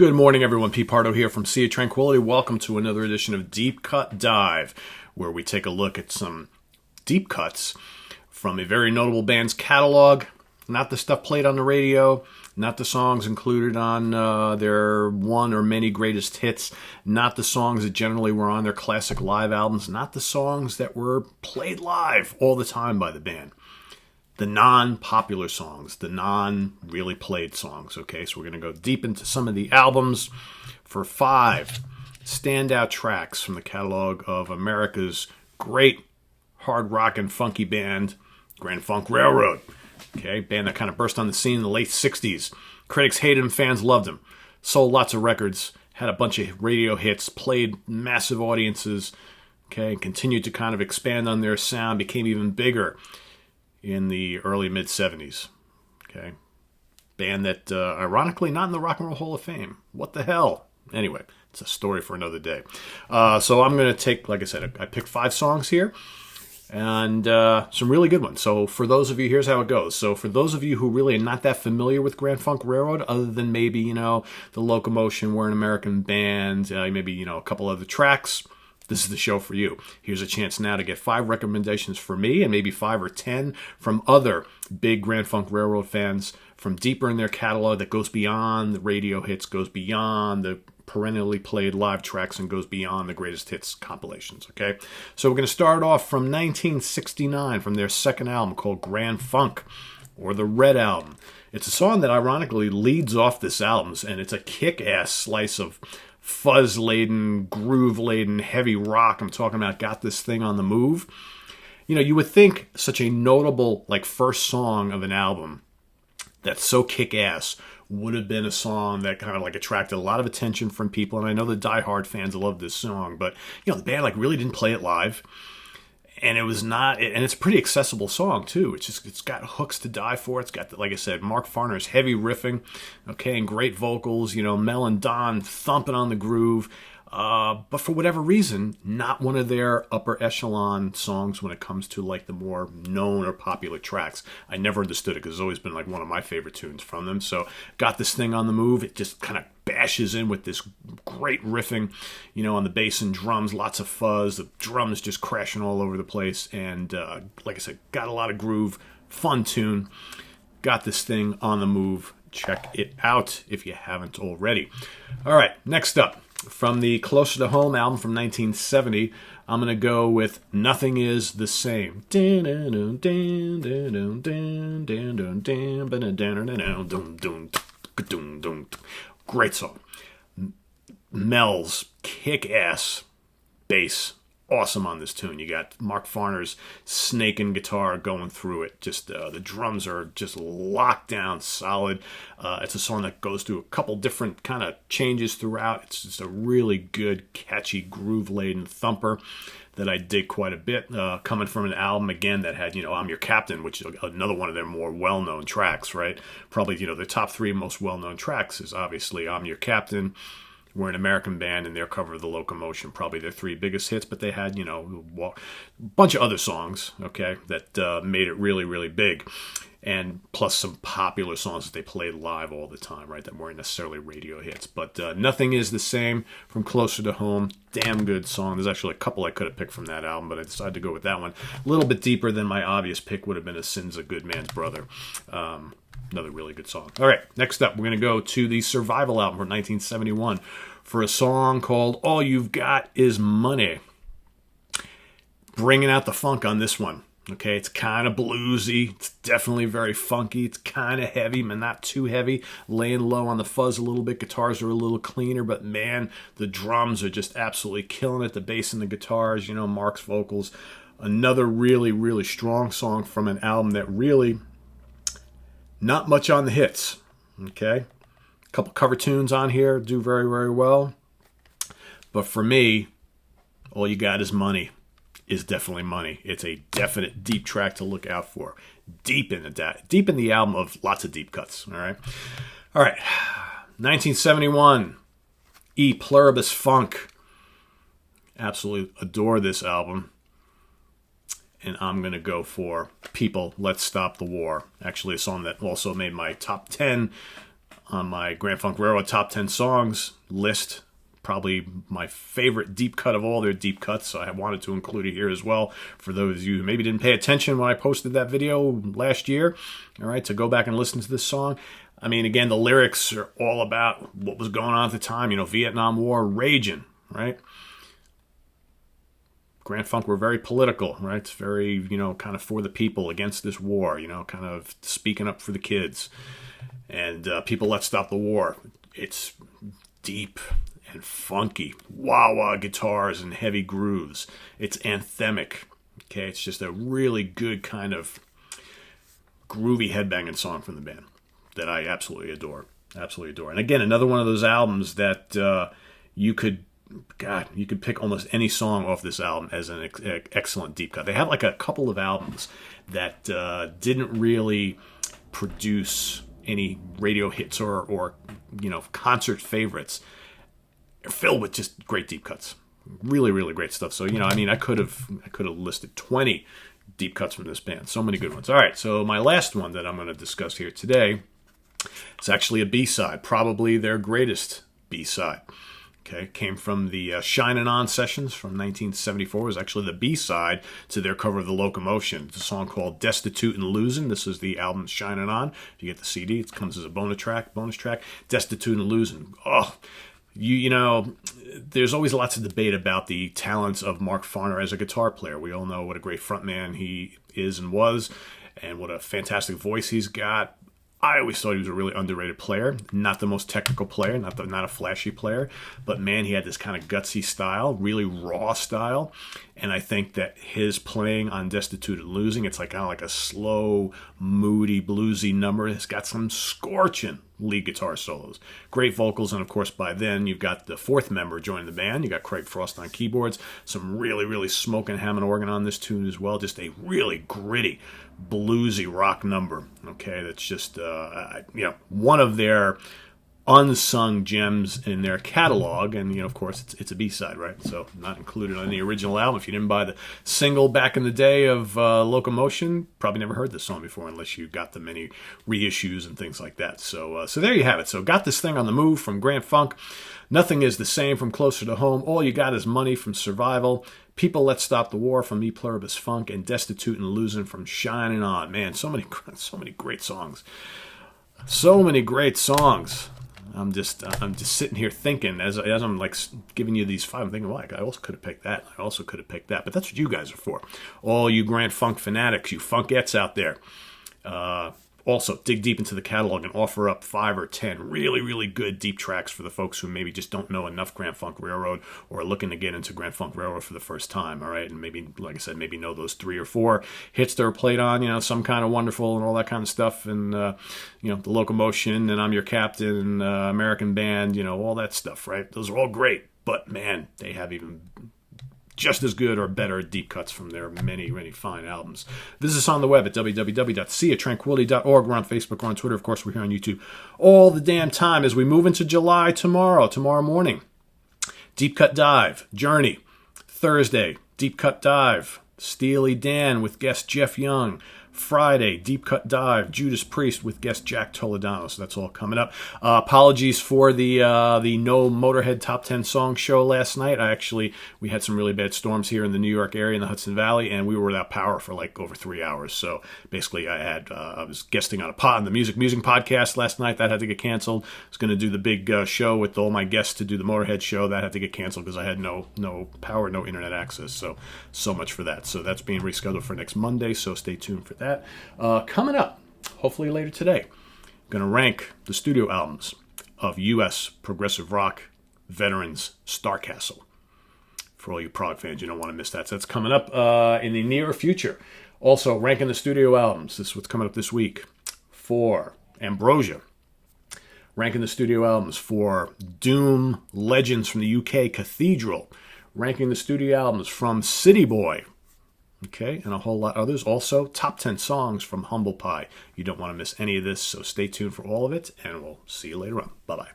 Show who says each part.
Speaker 1: Good morning, everyone. Pete Pardo here from Sea of Tranquility. Welcome to another edition of Deep Cut Dive, where we take a look at some deep cuts from a very notable band's catalog. Not the stuff played on the radio, not the songs included on their one or many greatest hits, not the songs that generally were on their classic live albums, not the songs that were played live all the time by the band. The non-popular songs, the non-really played songs, okay? So we're going to go deep into some of the albums for 5 standout tracks from the catalog of America's great hard rock and funky band, Grand Funk Railroad. Okay, band that kind of burst on the scene in the late 60s. Critics hated him, fans loved him. Sold lots of records, had a bunch of radio hits, played massive audiences, okay, continued to kind of expand on their sound, became even bigger in the early mid-70s. Okay, band that, ironically, not in the Rock and Roll Hall of Fame. What the hell? Anyway, it's a story for another day. So I'm going to take, like I said, I picked 5 songs here, and some really good ones. So for those of you, here's how it goes. So for those of you who really are not that familiar with Grand Funk Railroad, other than maybe, The Locomotion, We're an American Band, maybe, a couple other tracks, this is the show for you. Here's a chance now to get 5 recommendations for me and maybe 5 or 10 from other big Grand Funk Railroad fans from deeper in their catalog that goes beyond the radio hits, goes beyond the perennially played live tracks, and goes beyond the greatest hits compilations, okay? So we're going to start off from 1969 from their second album called Grand Funk, or the Red Album. It's a song that ironically leads off this album, and it's a kick-ass slice of fuzz-laden, groove-laden, heavy rock. I'm talking about Got This Thing on the Move. You would think such a notable, first song of an album that's so kick-ass would have been a song that kind of attracted a lot of attention from people. And I know the diehard fans love this song, but, the band really didn't play it live. And it was not, and it's a pretty accessible song too. It's got hooks to die for. It's got, like I said, Mark Farner's heavy riffing, okay, and great vocals. Mel and Don thumping on the groove. But for whatever reason, not one of their upper echelon songs when it comes to the more known or popular tracks. I never understood it because it's always been one of my favorite tunes from them. So Got This Thing on the Move. It just kind of bashes in with this great riffing, on the bass and drums, lots of fuzz, the drums just crashing all over the place. And like I said, got a lot of groove, fun tune. Got This Thing on the Move. Check it out if you haven't already. All right, next up. From the Closer to Home album from 1970, I'm going to go with Nothing Is the Same. Great song. Mel's kick-ass bass. Awesome on this tune. You got Mark Farner's snaking guitar going through it. Just the drums are just locked down solid. It's a song that goes through a couple different kind of changes throughout. It's just a really good, catchy, groove-laden thumper that I dig quite a bit. Coming from an album, again, that had, I'm Your Captain, which is another one of their more well-known tracks, right? Probably, the top 3 most well-known tracks is obviously I'm Your Captain, We're an American Band, and their cover of The Locomotion, probably their 3 biggest hits, but they had, a bunch of other songs, okay, that made it really, really big, and plus some popular songs that they played live all the time, right, that weren't necessarily radio hits. But Nothing Is the Same from Closer to Home, damn good song. There's actually a couple I could have picked from that album, but I decided to go with that one. A little bit deeper than my obvious pick would have been A Sin's a Good Man's Brother. Another really good song. All right, next up, we're going to go to the Survival album from 1971 for a song called All You've Got Is Money. Bringing out the funk on this one. Okay, it's kind of bluesy. It's definitely very funky. It's kind of heavy, but not too heavy. Laying low on the fuzz a little bit. Guitars are a little cleaner, but man, the drums are just absolutely killing it. The bass and the guitars, Mark's vocals. Another really, really strong song from an album that really... not much on the hits, okay? A couple cover tunes on here do very, very well. But for me, All You Got Is Money is definitely money. It's a definite deep track to look out for. Deep in the album of lots of deep cuts, all right? All right, 1971, E Pluribus Funk. Absolutely adore this album. And I'm going to go for People, Let's Stop the War. Actually, a song that also made my top 10 on my Grand Funk Railroad Top 10 Songs list. Probably my favorite deep cut of all their deep cuts, so I wanted to include it here as well for those of you who maybe didn't pay attention when I posted that video last year, all right, to go back and listen to this song. I mean, again, the lyrics are all about what was going on at the time, Vietnam War raging, right? Grand Funk were very political, right? It's very, kind of for the people against this war, kind of speaking up for the kids. And people, let's stop the war. It's deep and funky, wah-wah guitars and heavy grooves. It's anthemic, okay? It's just a really good kind of groovy headbanging song from the band that I absolutely adore. Absolutely adore. And again, another one of those albums that you could pick almost any song off this album as an excellent deep cut. They had like a couple of albums that didn't really produce any radio hits or concert favorites. They're filled with just great deep cuts. Really, really great stuff. So, I could have listed 20 deep cuts from this band. So many good ones. All right, so my last one that I'm going to discuss here today is actually a B-side, probably their greatest B-side. Okay, came from the Shinin' On sessions from 1974. It was actually the B-side to their cover of The Locomotion. It's a song called Destitute and Losing. This is the album Shinin' On. If you get the CD, it comes as a bonus track. Destitute and Losing. Oh, there's always lots of debate about the talents of Mark Farner as a guitar player. We all know what a great frontman he is and was, and what a fantastic voice he's got. I always thought he was a really underrated player. Not the most technical player, not a flashy player, but man, he had this kind of gutsy style, really raw style. And I think that his playing on Destitute and Losing, it's like kind of like a slow, moody, bluesy number. It's got some scorching lead guitar solos, great vocals, and of course by then you've got the fourth member joining the band. You got Craig Frost on keyboards, some really, really smoking Hammond organ on this tune as well. Just a really gritty, bluesy rock number. Okay, that's just one of their unsung gems in their catalog, and of course it's a B-side, right? So not included on the original album. If you didn't buy the single back in the day of Locomotion, probably never heard this song before unless you got the many reissues and things like that. So there you have it. So got this thing on the move from Grand Funk. Nothing is the same from Closer to Home. All You Got Is Money from Survival. People, Let's Stop the War from Me Pluribus Funk, and Destitute and Losing from Shinin' On. Man, so many great songs. So many great songs. I'm just sitting here thinking as I'm like giving you these five. I'm thinking, well, I also could have picked that. I also could have picked that. But that's what you guys are for. All you Grand Funk fanatics, you funkettes out there. Also, dig deep into the catalog and offer up 5 or 10 really, really good deep tracks for the folks who maybe just don't know enough Grand Funk Railroad or are looking to get into Grand Funk Railroad for the first time, all right? And maybe, like I said, maybe know those 3 or 4 hits that are played on, Some Kind of Wonderful and all that kind of stuff, and, The Locomotion, and I'm Your Captain, American Band, all that stuff, right? Those are all great, but, man, they have even just as good or better deep cuts from their many, many fine albums. Visit us on the web at www.seatranquility.org. We're on Facebook, we're on Twitter. Of course, we're here on YouTube all the damn time as we move into July tomorrow morning. Deep Cut Dive, Journey. Thursday, Deep Cut Dive, Steely Dan with guest Jeff Young. Friday, Deep Cut Dive, Judas Priest with guest Jack Toledano. So that's all coming up. Apologies for the no Motorhead Top 10 Song show last night. We had some really bad storms here in the New York area in the Hudson Valley, and we were without power for like over 3 hours. So basically I was guesting on the Music podcast last night. That had to get canceled. I was going to do the big show with all my guests to do the Motorhead show. That had to get canceled because I had no power, no internet access. So much for that. So that's being rescheduled for next Monday, so stay tuned for that. Coming up, hopefully later today, going to rank the studio albums of U.S. progressive rock veterans Starcastle. For all you prog fans, you don't want to miss that. So that's coming up in the near future. Also, ranking the studio albums. This is what's coming up this week for Ambrosia. Ranking the studio albums for Doom Legends from the UK, Cathedral. Ranking the studio albums from City Boy. Okay, and a whole lot others. Also, top 10 songs from Humble Pie. You don't want to miss any of this, so stay tuned for all of it, and we'll see you later on. Bye-bye.